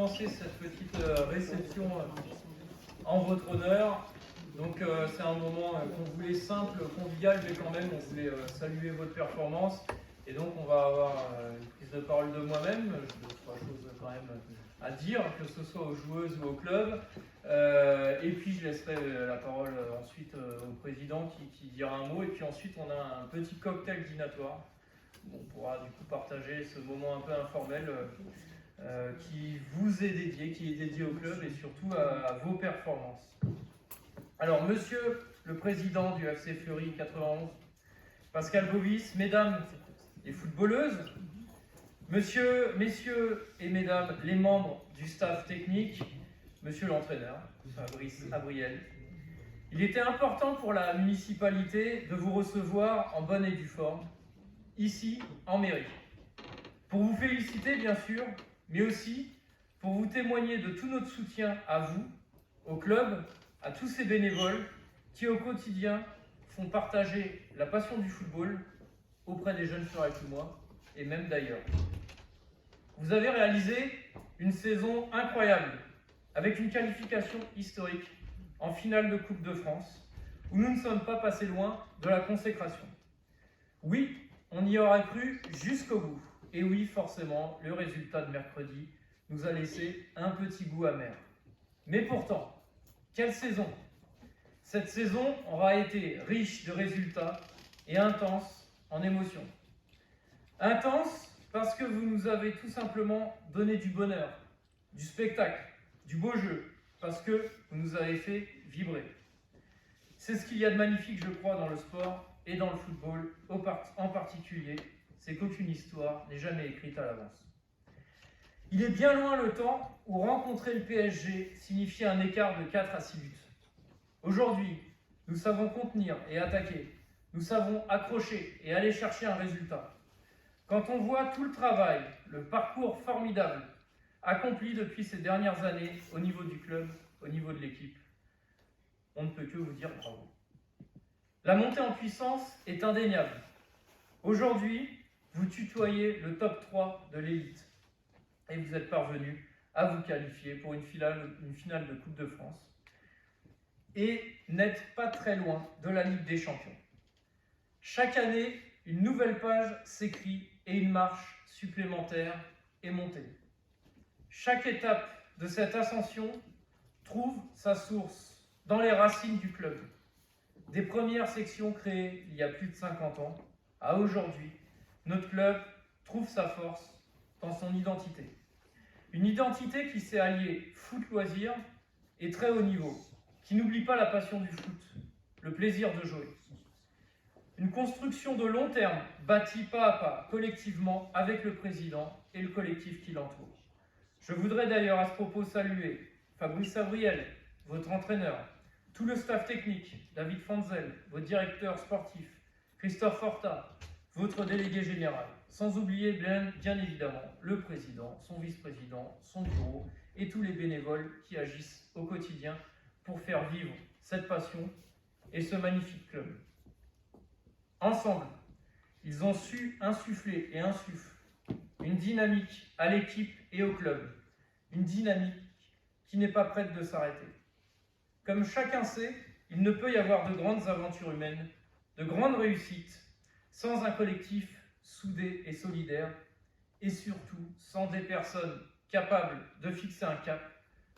commencer cette petite réception en votre honneur. Donc c'est un moment qu'on voulait simple, convivial, mais quand même on voulait saluer votre performance. Et donc on va avoir une prise de parole de moi-même. J'ai trois choses quand même à dire, que ce soit aux joueuses ou au club. Et puis je laisserai la parole ensuite au président qui dira un mot. Et puis ensuite on a un petit cocktail dînatoire. On pourra du coup partager ce moment un peu informel qui vous est dédié, qui est dédié au club et surtout à vos performances. Alors, monsieur le président du FC Fleury 91, Pascal Bovis, mesdames les footballeuses, messieurs et mesdames les membres du staff technique, monsieur l'entraîneur, Fabrice Abriel, il était important pour la municipalité de vous recevoir en bonne et due forme, ici, en mairie. Pour vous féliciter, bien sûr, mais aussi pour vous témoigner de tout notre soutien à vous, au club, à tous ces bénévoles qui, au quotidien, font partager la passion du football auprès des jeunes Fleury moi et même d'ailleurs. Vous avez réalisé une saison incroyable, avec une qualification historique en finale de Coupe de France, où nous ne sommes pas passés loin de la consécration. Oui, on y aura cru jusqu'au bout. Et oui, forcément, le résultat de mercredi nous a laissé un petit goût amer. Mais pourtant, quelle saison! Cette saison aura été riche de résultats et intense en émotions. Intense parce que vous nous avez tout simplement donné du bonheur, du spectacle, du beau jeu, parce que vous nous avez fait vibrer. C'est ce qu'il y a de magnifique, je crois, dans le sport et dans le football en particulier, c'est qu'aucune histoire n'est jamais écrite à l'avance. Il est bien loin le temps où rencontrer le PSG signifiait un écart de 4 à 6 buts. Aujourd'hui, nous savons contenir et attaquer, nous savons accrocher et aller chercher un résultat. Quand on voit tout le travail, le parcours formidable accompli depuis ces dernières années au niveau du club, au niveau de l'équipe, on ne peut que vous dire bravo. La montée en puissance est indéniable. Aujourd'hui, vous tutoyez le top 3 de l'élite et vous êtes parvenu à vous qualifier pour une finale de Coupe de France et n'êtes pas très loin de la Ligue des Champions. Chaque année, une nouvelle page s'écrit et une marche supplémentaire est montée. Chaque étape de cette ascension trouve sa source dans les racines du club. Des premières sections créées il y a plus de 50 ans à aujourd'hui, notre club trouve sa force dans son identité. Une identité qui s'est alliée foot-loisir et très haut niveau, qui n'oublie pas la passion du foot, le plaisir de jouer. Une construction de long terme, bâtie pas à pas, collectivement, avec le président et le collectif qui l'entoure. Je voudrais d'ailleurs à ce propos saluer Fabrice Abriel, votre entraîneur, tout le staff technique, David Fanzel, votre directeur sportif, Christophe Forta, votre délégué général, sans oublier bien évidemment le président, son vice-président, son bureau et tous les bénévoles qui agissent au quotidien pour faire vivre cette passion et ce magnifique club. Ensemble, ils ont su insuffler et insufflent une dynamique à l'équipe et au club, une dynamique qui n'est pas prête de s'arrêter. Comme chacun sait, il ne peut y avoir de grandes aventures humaines, de grandes réussites, sans un collectif soudé et solidaire, et surtout sans des personnes capables de fixer un cap,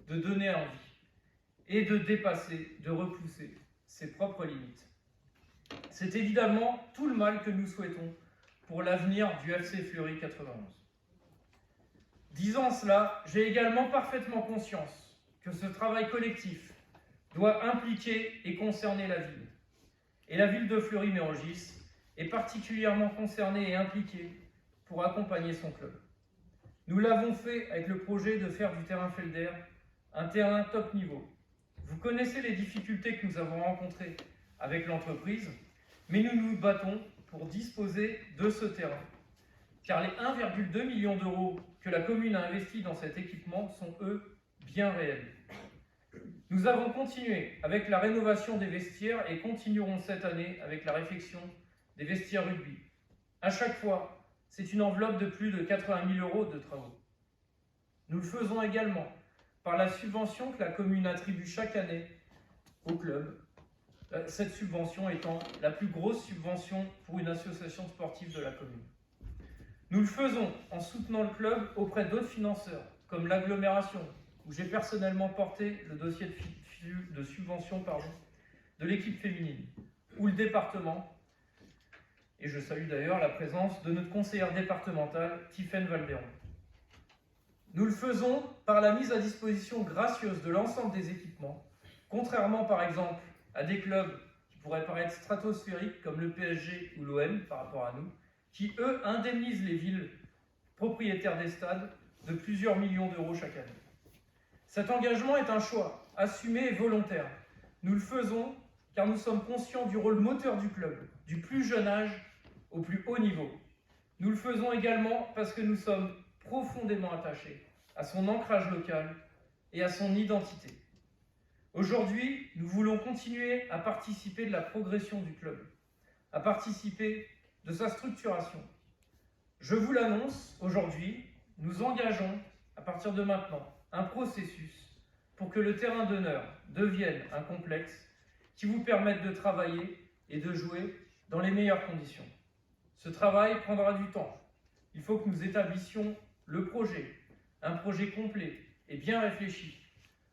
de donner envie, et de dépasser, de repousser ses propres limites. C'est évidemment tout le mal que nous souhaitons pour l'avenir du FC Fleury 91. Disant cela, j'ai également parfaitement conscience que ce travail collectif doit impliquer et concerner la ville. Et la ville de Fleury-Mérogis est particulièrement concernée et impliquée pour accompagner son club. Nous l'avons fait avec le projet de faire du terrain Felder un terrain top niveau. Vous connaissez les difficultés que nous avons rencontrées avec l'entreprise, mais nous nous battons pour disposer de ce terrain. Car les 1,2 million d'euros que la commune a investis dans cet équipement sont, eux, bien réels. Nous avons continué avec la rénovation des vestiaires et continuerons cette année avec la réfection des vestiaires rugby. À chaque fois, c'est une enveloppe de plus de 80 000 euros de travaux. Nous le faisons également par la subvention que la commune attribue chaque année au club, cette subvention étant la plus grosse subvention pour une association sportive de la commune. Nous le faisons en soutenant le club auprès d'autres financeurs, comme l'agglomération, où j'ai personnellement porté le dossier de subvention de l'équipe féminine, ou le département, et je salue d'ailleurs la présence de notre conseillère départementale, Tiffaine Valderon. Nous le faisons par la mise à disposition gracieuse de l'ensemble des équipements, contrairement par exemple à des clubs qui pourraient paraître stratosphériques comme le PSG ou l'OM par rapport à nous, qui eux indemnisent les villes propriétaires des stades de plusieurs millions d'euros chaque année. Cet engagement est un choix, assumé et volontaire. Nous le faisons car nous sommes conscients du rôle moteur du club, du plus jeune âge au plus haut niveau. Nous le faisons également parce que nous sommes profondément attachés à son ancrage local et à son identité. Aujourd'hui, nous voulons continuer à participer de la progression du club, à participer de sa structuration. Je vous l'annonce, aujourd'hui, nous engageons, à partir de maintenant, un processus pour que le terrain d'honneur devienne un complexe qui vous permette de travailler et de jouer dans les meilleures conditions. Ce travail prendra du temps. Il faut que nous établissions le projet, un projet complet et bien réfléchi,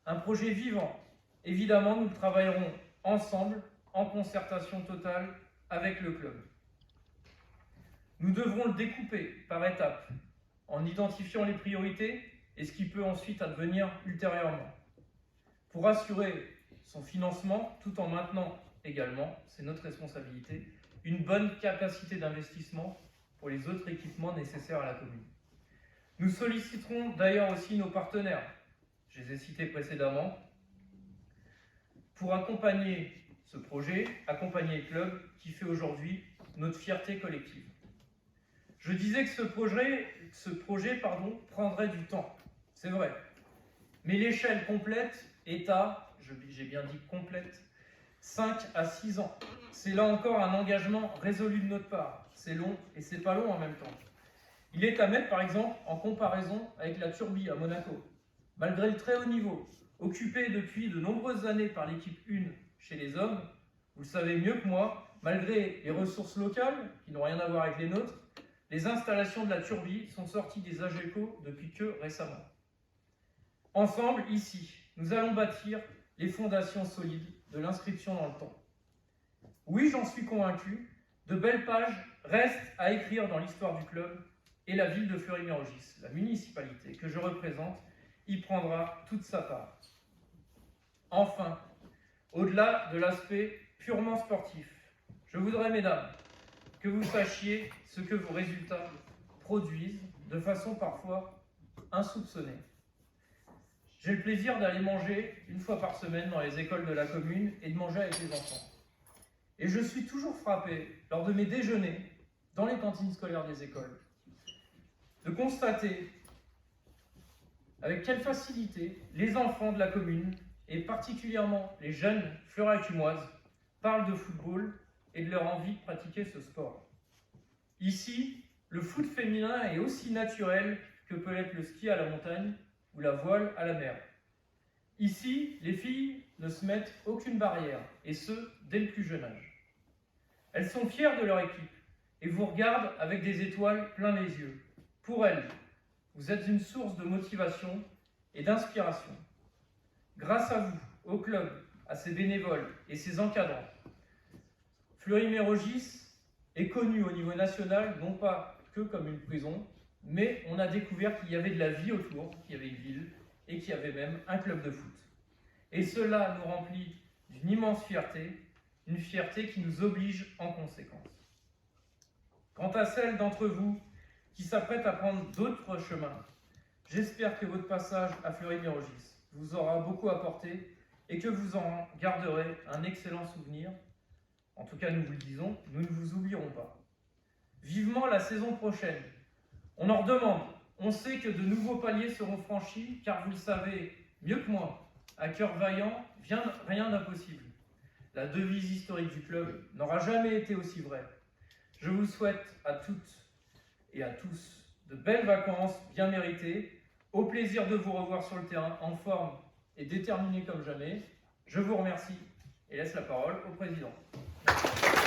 un projet vivant. Évidemment, nous travaillerons ensemble, en concertation totale avec le club. Nous devrons le découper par étapes, en identifiant les priorités et ce qui peut ensuite advenir ultérieurement, pour assurer son financement tout en maintenant également, c'est notre responsabilité, une bonne capacité d'investissement pour les autres équipements nécessaires à la commune. Nous solliciterons d'ailleurs aussi nos partenaires, je les ai cités précédemment, pour accompagner ce projet, accompagner le club qui fait aujourd'hui notre fierté collective. Je disais que ce projet prendrait du temps, c'est vrai, mais l'échelle complète est à, j'ai bien dit complète, 5 à 6 ans. C'est là encore un engagement résolu de notre part. C'est long et c'est pas long en même temps. Il est à mettre par exemple en comparaison avec la Turbie à Monaco. Malgré le très haut niveau, occupé depuis de nombreuses années par l'équipe 1 chez les hommes, vous le savez mieux que moi, malgré les ressources locales qui n'ont rien à voir avec les nôtres, les installations de la Turbie sont sorties des AGECO depuis que récemment. Ensemble, ici, nous allons bâtir les fondations solides de l'inscription dans le temps. Oui, j'en suis convaincu, de belles pages restent à écrire dans l'histoire du club et la ville de Fleury-Mérogis, la municipalité que je représente, y prendra toute sa part. Enfin, au-delà de l'aspect purement sportif, je voudrais, mesdames, que vous sachiez ce que vos résultats produisent de façon parfois insoupçonnée. J'ai le plaisir d'aller manger une fois par semaine dans les écoles de la commune et de manger avec les enfants. Et je suis toujours frappé, lors de mes déjeuners, dans les cantines scolaires des écoles, de constater avec quelle facilité les enfants de la commune, et particulièrement les jeunes fleury-cumoises, parlent de football et de leur envie de pratiquer ce sport. Ici, le foot féminin est aussi naturel que peut être le ski à la montagne ou la voile à la mer. Ici, les filles ne se mettent aucune barrière, et ce, dès le plus jeune âge. Elles sont fières de leur équipe et vous regardent avec des étoiles plein les yeux. Pour elles, vous êtes une source de motivation et d'inspiration. Grâce à vous, au club, à ses bénévoles et ses encadrants, Fleury-Mérogis est connu au niveau national, non pas que comme une prison, mais on a découvert qu'il y avait de la vie autour, qu'il y avait une ville et qu'il y avait même un club de foot. Et cela nous remplit d'une immense fierté, une fierté qui nous oblige en conséquence. Quant à celles d'entre vous qui s'apprêtent à prendre d'autres chemins, j'espère que votre passage à Fleury-Mérogis vous aura beaucoup apporté et que vous en garderez un excellent souvenir. En tout cas, nous vous le disons, nous ne vous oublierons pas. Vivement la saison prochaine. On en redemande. On sait que de nouveaux paliers seront franchis, car vous le savez mieux que moi, à cœur vaillant, rien d'impossible. La devise historique du club n'aura jamais été aussi vraie. Je vous souhaite à toutes et à tous de belles vacances bien méritées, Au plaisir de vous revoir sur le terrain en forme et déterminé comme jamais. Je vous remercie et laisse la parole au président. Merci.